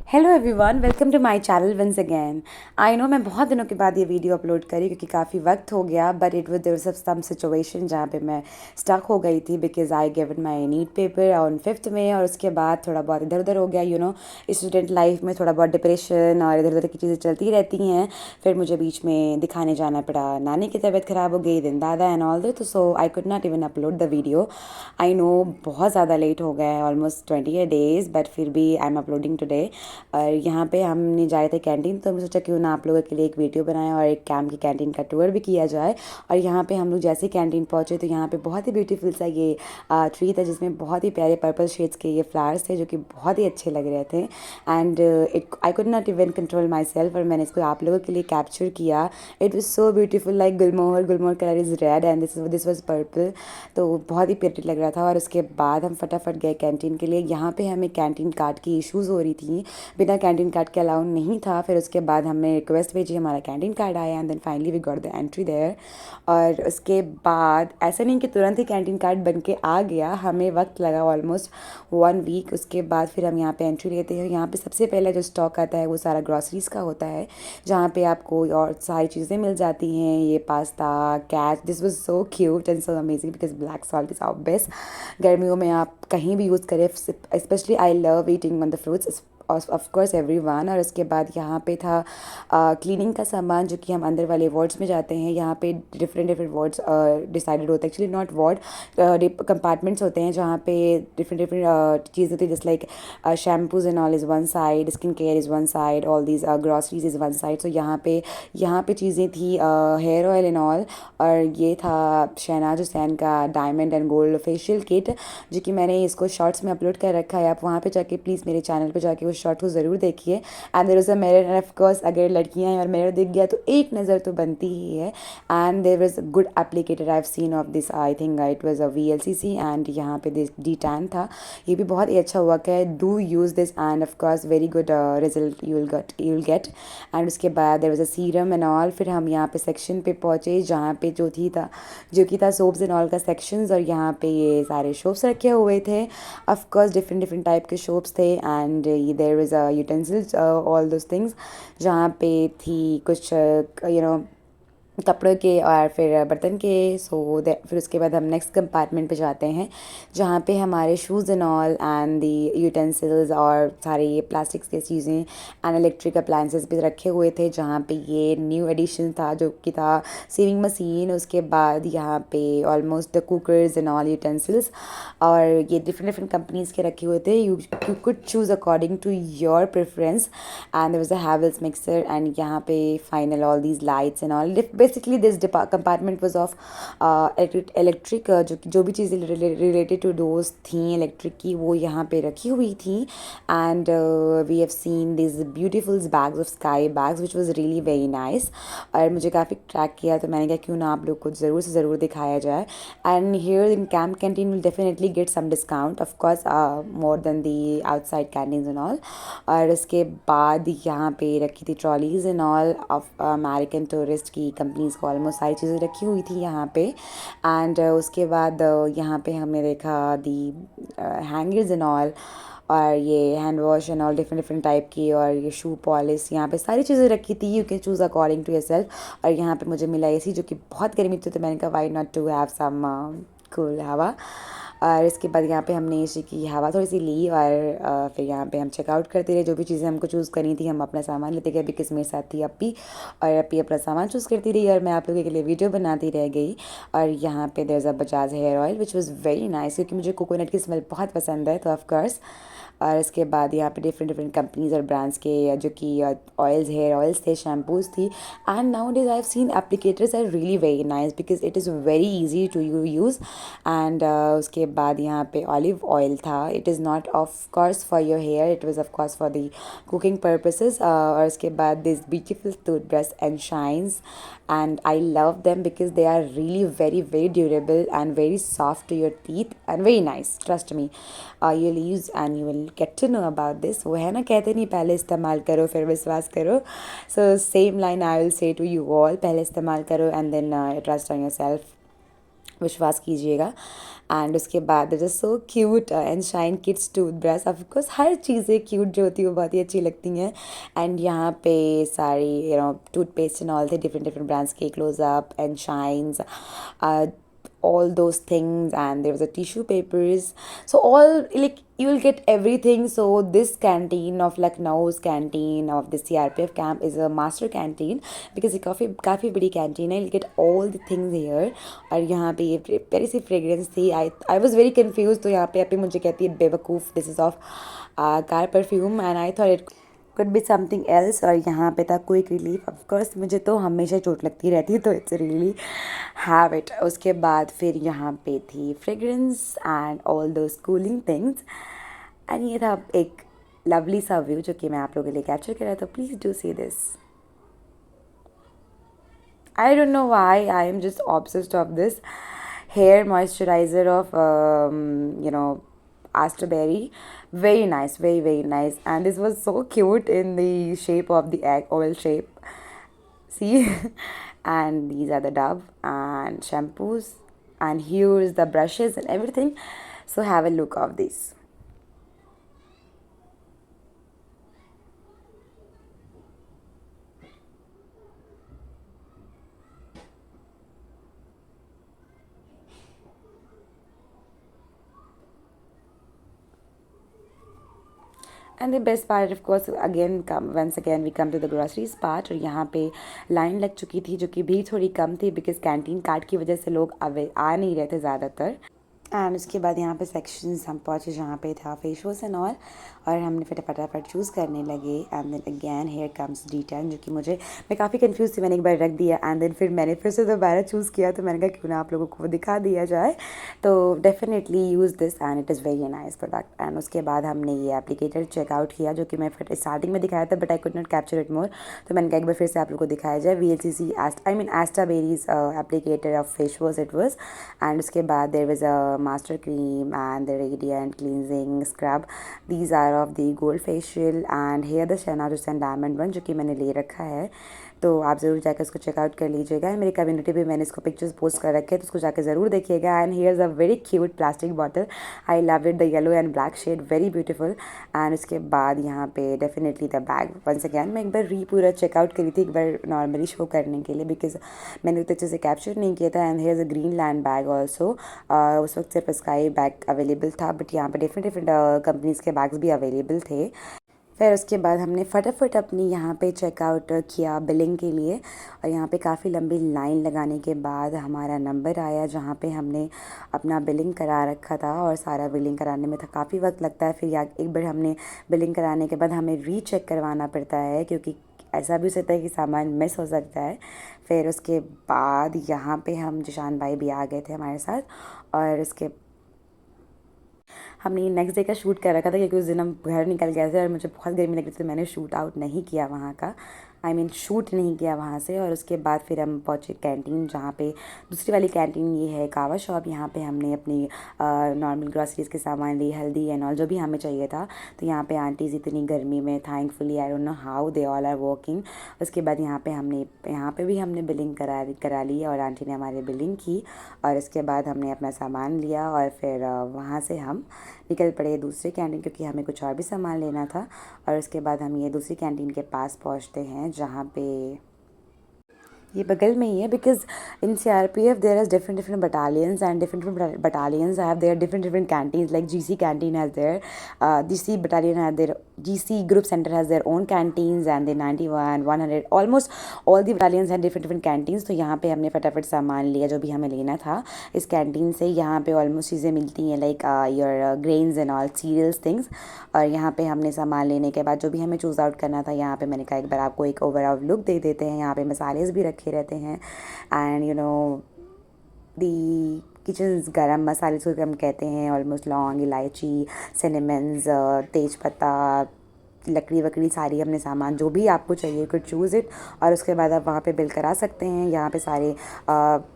Hello everyone, welcome to my channel once again. I know मैं बहुत दिनों के बाद ये वीडियो अपलोड करी क्योंकि काफ़ी वक्त हो गया, but it was there was some situation जहाँ पे मैं स्टक हो गई थी because I given my NEET paper on 5th में, और उसके बाद थोड़ा बहुत इधर उधर हो गया। स्टूडेंट लाइफ में थोड़ा बहुत डिप्रेशन और इधर उधर की चीज़ें चलती रहती हैं। फिर मुझे बीच में दिखाने जाना पड़ा, नानी की तबीयत ख़राब हो गई, दिन दादा एंड ऑल दैट, तो so I could not even upload the video. I know बहुत ज़्यादा लेट हो गया है, ऑलमोस्ट 20 डेज़, बट फिर भी आई एम अपलोडिंग टुडे। और यहाँ पे हमने जा रहे थे कैंटीन, तो हमने सोचा क्यों ना आप लोगों के लिए एक वीडियो बनाएं और एक कैंप की कैंटीन का टूर भी किया जाए। और यहाँ पे हम लोग जैसे कैंटीन पहुँचे तो यहाँ पे बहुत ही ब्यूटीफुल सा ये ट्री था जिसमें बहुत ही प्यारे पर्पल शेड्स के ये फ्लावर्स थे जो कि बहुत ही अच्छे लग रहे थे। And it I could not even control my self, और मैंने इसको आप लोगों के लिए कैप्चर किया। It was so beautiful, like Gulmohar colour is red and this was purple, तो बहुत ही प्रिटी लग रहा था। और उसके बाद हम फटाफट गए कैंटीन के लिए। यहाँ पे हमें कैंटीन कार्ड की इश्यूज़ हो रही थी, बिना कैंटीन कार्ड के अलाउ नहीं था। फिर उसके बाद हमने रिक्वेस्ट भेजी, हमारा कैंटीन कार्ड आया, and then finally we got the entry there. और उसके बाद ऐसा नहीं कि तुरंत ही कैंटीन कार्ड बन के आ गया, हमें वक्त लगा ऑलमोस्ट 1 वीक। उसके बाद फिर हम यहाँ पे एंट्री लेते हैं। यहाँ पे सबसे पहले जो स्टॉक आता है वो सारा ग्रॉसरीज़ का होता है, जहाँ पे आपको और सारी चीज़ें मिल जाती हैं। ये pasta, catch, this was so cute and so amazing because black salt is our best. गर्मियों में आप कहीं भी यूज़ करें, specially I love eating on the fruits of course everyone. और उसके बाद यहाँ पे था क्लीनिंग का सामान, जो कि हम अंदर वाले वार्ड्स में जाते हैं। यहाँ पे डिफरेंट वार्ड्स डिसाइडेड होते हैं, एक्चुअली नॉट वार्ड, कंपार्टमेंट्स होते हैं जहाँ पे डिफरेंट चीज़ होती है, just like shampoos and all is one side, skin care is one side, all these groceries is one side. So यहाँ पे चीज़ें थी, हेयर ऑयल एंड ऑल। और ये था शहनाज हुसैन का diamond and gold facial kit, जो कि मैंने इसको शॉर्ट्स में अपलोड कर रखा है। आप वहाँ पे जाके प्लीज़ मेरे चैनल पे जाके उस शॉर्ट को ज़रूर देखिए। And there is a mirror, and of course अगर लड़कियाँ हैं और मिरर दिख गया तो एक नज़र तो बनती ही है। And there was a good applicator I have seen of this, I think it was a VLCC, and यहाँ पे दिस D10 था। ये भी बहुत ही अच्छा हुआ है, do use this and of course very good result you will get. And उसके बाद there was a serum and all. फिर हम यहाँ पे सेक्शन पे पहुँचे जहाँ पे जो कि था सोप्स एंड ऑल का सेक्शंस, और यहाँ पे ये सारे सोप्स रखे हुए थे। ऑफ कोर्स डिफरेंट टाइप के सोप्स थे, and there was a utensils, all those things, जहाँ पे थी कुछ कपड़ों के और फिर बर्तन के। फिर उसके बाद हम नेक्स्ट कंपार्टमेंट पे जाते हैं, जहाँ पे हमारे shoes and all and the utensils और सारे ये प्लास्टिक्स की चीज़ें एंड इलेक्ट्रिक अप्लायंसेस भी रखे हुए थे। जहाँ पे ये न्यू एडिशन था जो कि था सीविंग मशीन। उसके बाद यहाँ पे almost the cookers and all utensils, और ये डिफरेंट कंपनीज़ के रखे हुए थे। You could choose according to your preference. And there was a Havells mixer, and यहाँ पे final all these lights and all. Basically this compartment was of electric, जो भी चीज़ें रिलेटेड टू डोज थी इलेक्ट्रिक की, वो यहाँ पे रखी हुई थी। And we have seen this beautiful bags of sky bags which was really very nice. और मुझे काफ़ी ट्रैक किया, तो मैंने कहा क्यों ना आप लोग को ज़रूर से ज़रूर दिखाया जाए। And here in camp canteen will definitely get some discount, of course more than the outside canteens and all. और उसके बाद यहाँ पे रखी थी trolleys and all of American tourist की कंपनीज को, ऑलमोस्ट सारी चीज़ें रखी हुई थी यहाँ पे। एंड उसके बाद यहाँ पे हमने देखा दी हैंगर्स एंड ऑल, और ये hand wash and all different type की, और ये शू पॉलिश, यहाँ पे सारी चीज़ें रखी थी। You can choose according to yourself. और यहाँ पे मुझे मिला एसी, जो कि बहुत गर्मी थी, तो मैंने कहा why not to have some cool हवा। और इसके बाद यहाँ पे हमने एसी की हवा थोड़ी सी ली, और फिर यहाँ पे हम चेकआउट करते रहे। जो भी चीज़ें हमको चूज़ करनी थी हम अपना सामान लेते गए, बिकॉज मेरे साथ थी अपी, और अपी अपना सामान चूज़ करती रही और मैं आप लोगों के लिए वीडियो बनाती रह गई। और यहाँ पे there is a Bajaj hair oil which was very nice, क्योंकि मुझे कोकोनट की स्मेल बहुत पसंद है, तो ऑफकोर्स। और इसके बाद यहाँ पे डिफरेंट कंपनीज और ब्रांड्स के जो कि ऑयल्स, हेयर ऑयल्स थे, शैम्पूज थी। And nowadays I have seen applicators are really very nice because it is very easy to use. एंड उसके बाद यहाँ पे ऑलिव ऑयल था। It is not of course for your hair, it was of course for the cooking purposes. और उसके बाद this beautiful toothbrush and shines, and I love them because they are really very durable and very soft to your teeth and very nice, trust me. You'll use and you will get to know about this. वो है ना, कहते नहीं पहले इस्तेमाल करो फिर विश्वास करो। So same line I will say to you all, पहले इस्तेमाल करो and then trust on yourself, विश्वास कीजिएगा। एंड उसके बाद it is so cute and Shine kids toothbrush, of course हर चीज़ें क्यूट जो होती है वो बहुत ही अच्छी लगती हैं। एंड यहाँ पे सारी टूथपेस्ट एंड ऑल थे, डिफरेंट डिफरेंट ब्रांड्स के, Closeup and shines, all those things, and there was a tissue papers, so all like you will get everything. So this canteen of Lucknow's canteen of the CRPF camp is a master canteen because ये काफ़ी बड़ी canteen है, you'll get all the things here। और यहाँ पे ये प्यारी सी fragrance थी, I was very confused। तो यहाँ पे मुझे कहती है बेवकूफ़, this is of car perfume, and I thought it could be something else। और यहाँ पे था क्विक रिलीफ, ऑफ कोर्स मुझे तो हमेशा चोट लगती रहती है तो इट्स रियली हैव इट। उसके बाद फिर यहाँ पे थी fragrance and all those cooling things, and ये था एक लवली सा व्यू जो कि मैं आप लोगों के लिए कैप्चर कर रहा था। Please do see this. I don't know why I am just obsessed of this hair moisturizer of Asterberry. Very nice, very very nice, and this was so cute in the shape of the egg oil shape. See, and these are the Dove and shampoos, and here's the brushes and everything. So have a look of these. And the best part of course once again we come to the groceries part. और यहाँ पे line लग चुकी थी जो कि भीड़ थोड़ी कम थी बिकॉज कैंटीन कार्ड की वजह से लोग आ नहीं रहे थे ज़्यादातर। एंड उसके बाद यहाँ पे सेक्शंस हम पहुँचे जहाँ पे था फेस वॉश एंड ऑल, और हमने फटाफट चूज़ करने लगे। And then again here comes D10 जो कि मैं काफ़ी कंफ्यूज थी, मैंने एक बार रख दिया एंड देन फिर मैंने फिर से दोबारा चूज़ किया, तो मैंने कहा क्यों ना आप लोगों को दिखा दिया जाए। तो definitely use this and it is very nice product. And उसके बाद हमने ये एप्लीकेटर चेकआउट किया जो कि मैं स्टार्टिंग में दिखाया था but I could not capture it more, तो मैंने कहा एक बार फिर से आप लोगों को दिखाया जाए। VLCC Astaberry's applicator of face wash it was. And उसके बाद there was a master cream and the radiant cleansing scrub. These are of the gold facial, and here the Shehnaaz Hussain diamond one जो कि मैंने ले रखा है, तो आप ज़रूर जाकर इसको चेकआउट कर लीजिएगा। मेरी कम्युनिटी पे मैंने इसको पिक्चर्स पोस्ट कर रखे हैं तो उसको जाकर ज़रूर देखिएगा। And here is a very cute plastic bottle, I love it, the yellow and black shade, very beautiful. And उसके बाद यहाँ पे definitely the bag once again मैं एक बार पूरा चेकआउट करी थी, एक बार नॉर्मली शो करने के लिए बिकॉज मैंने उतने अच्छे से कैप्चर नहीं किया था। And here is a green land bag also, उस वक्त सिर्फ स्काई बैग अवेलेबल था बट यहाँ पे डिफरेंट कंपनीज़ के बैग्स भी अवेलेबल थे। फिर उसके बाद हमने फटाफट अपनी यहाँ पे चेकआउट किया बिलिंग के लिए, और यहाँ पे काफ़ी लंबी लाइन लगाने के बाद हमारा नंबर आया जहाँ पे हमने अपना बिलिंग करा रखा था। और सारा बिलिंग कराने में काफ़ी वक्त लगता है, फिर एक बार हमने बिलिंग कराने के बाद हमें रीचेक करवाना पड़ता है क्योंकि ऐसा भी हो सकता है कि सामान मिस हो सकता है। फिर उसके बाद यहाँ पे हम जिशान भाई भी आ गए थे हमारे साथ, और उसके हमने नेक्स्ट डे का शूट कर रखा था क्योंकि उस दिन हम घर निकल गए थे और मुझे बहुत गर्मी लग रही थी, तो मैंने शूट आउट नहीं किया वहाँ का, शूट नहीं किया वहाँ से। और उसके बाद फिर हम पहुँचे कैंटीन जहाँ पे दूसरी वाली कैंटीन ये है कावा शॉप। यहाँ पे हमने अपनी नॉर्मल ग्रॉसरीज़ के सामान ली, हल्दी एंड ऑल जो भी हमें चाहिए था। तो यहाँ पे आंटीज़ इतनी गर्मी में thankfully I don't know how they all are working. उसके बाद यहाँ पे भी हमने बिलिंग करा ली और आंटी ने हमारी बिलिंग की, और इसके बाद हमने अपना सामान लिया और फिर वहाँ से हम निकल पड़े दूसरी कैंटीन क्योंकि हमें कुछ और भी सामान लेना था। और उसके बाद हम ये दूसरी कैंटीन के पास पहुँचते हैं जहाँ पे ये बगल में ही है because in CRPF there are different battalions and different battalions have their different canteens like GC canteen has their GC battalion have their GC group center has their own canteens and the 91 100 almost all the battalions had different canteens। तो यहाँ पे हमने फटाफट सामान लिया जो भी हमें लेना था इस कैंटीन से। यहाँ पे ऑलमोस्ट चीज़ें मिलती हैं like your grains and all cereals things. और यहाँ पे हमने सामान लेने के बाद जो भी हमें चूज़ आउट करना था यहाँ पे मैंने कहा एक बार आपको एक ओवरऑल लुक दे देते हैं। यहाँ पे मसालेस भी रखे रहते हैं एंड दी किचन गरम मसाले जो हम कहते हैं, ऑलमोस्ट लौंग, इलायची, सिनेमन्स, तेज़पत्ता, लकड़ी वकड़ी सारी हमने सामान जो भी आपको चाहिए कुछ चूज़ इट। और उसके बाद आप वहाँ पे बिल करा सकते हैं। यहाँ पे सारे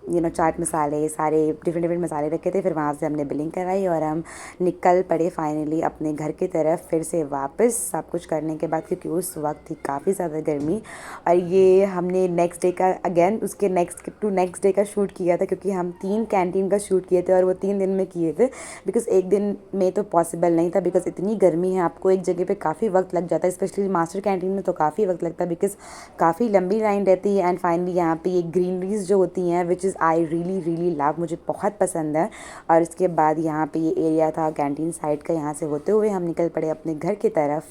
चाट मसाले सारे डिफरेंट डिफरेंट मसाले रखे थे। फिर वहाँ से हमने बिलिंग कराई और हम निकल पड़े फाइनली अपने घर की तरफ फिर से वापस, सब कुछ करने के बाद, क्योंकि उस वक्त थी काफ़ी ज़्यादा गर्मी। और ये हमने नेक्स्ट डे का अगेन उसके नेक्स्ट डे का शूट किया था, क्योंकि हम 3 कैंटीन का शूट किए थे और वो 3 दिन में किए थे, बिकॉज़ एक दिन में तो पॉसिबल नहीं था, बिकॉज़ इतनी गर्मी है, आपको एक जगह पे काफ़ी वक्त लग जाता है। स्पेशली मास्टर कैंटीन में तो काफ़ी वक्त लगता है, बिकॉज़ काफ़ी लंबी लाइन रहती है। एंड फाइनली यहाँ पे ये ग्रीनरीज जो होती हैं which is I really really love, मुझे बहुत पसंद है। और इसके बाद यहाँ पे ये एरिया था कैंटीन साइड का, यहाँ से होते हुए हम निकल पड़े अपने घर की तरफ।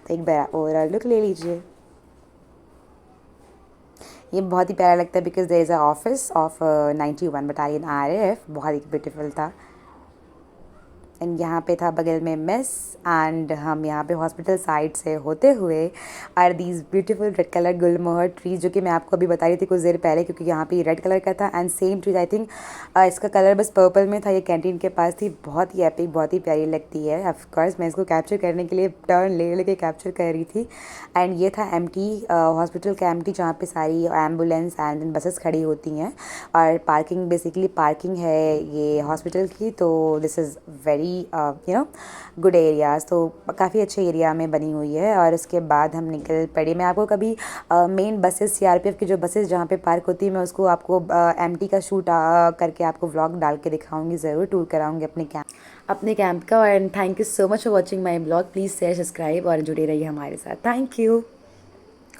तो एक बार ओवरऑल लुक ले लीजिए। ये बहुत ही प्यारा लगता है, because there is a office of 91 battalion RAF, बहुत ही ब्यूटीफुल था। एंड यहाँ पे था बगल में मेस, एंड हम यहाँ पे हॉस्पिटल साइड से होते हुए are these beautiful red colour gulmohar trees, जो कि मैं आपको अभी बता रही थी कुछ देर पहले, क्योंकि यहाँ पे रेड कलर का था। And same trees I think इसका कलर बस पर्पल में था, ये कैंटीन के पास थी। बहुत ही एपिक, बहुत ही प्यारी लगती है। ऑफ कोर्स मैं इसको कैप्चर करने के लिए टर्न ले लेके कैप्चर कर रही थी। एंड ये था एम्प्टी हॉस्पिटल का एम्प्टी, जहाँ पे सारी एम्बुलेंस एंड देन बसेस खड़ी होती हैं, और पार्किंग बेसिकली पार्किंग है ये हॉस्पिटल की। तो this is very good areas, तो काफ़ी अच्छे एरिया में बनी हुई है। और उसके बाद हम निकल पड़े। मैं आपको कभी मेन बसेस CRPF की जो बसेस जहाँ पे पार्क होती है, मैं उसको आपको एम्प्टी का शूट करके आपको व्लॉग डाल के दिखाऊंगी, ज़रूर टूर कराऊंगी अपने कैंप का। And thank you so much for watching my blog. Please share, subscribe और जुड़े रहिए हमारे साथ। Thank you.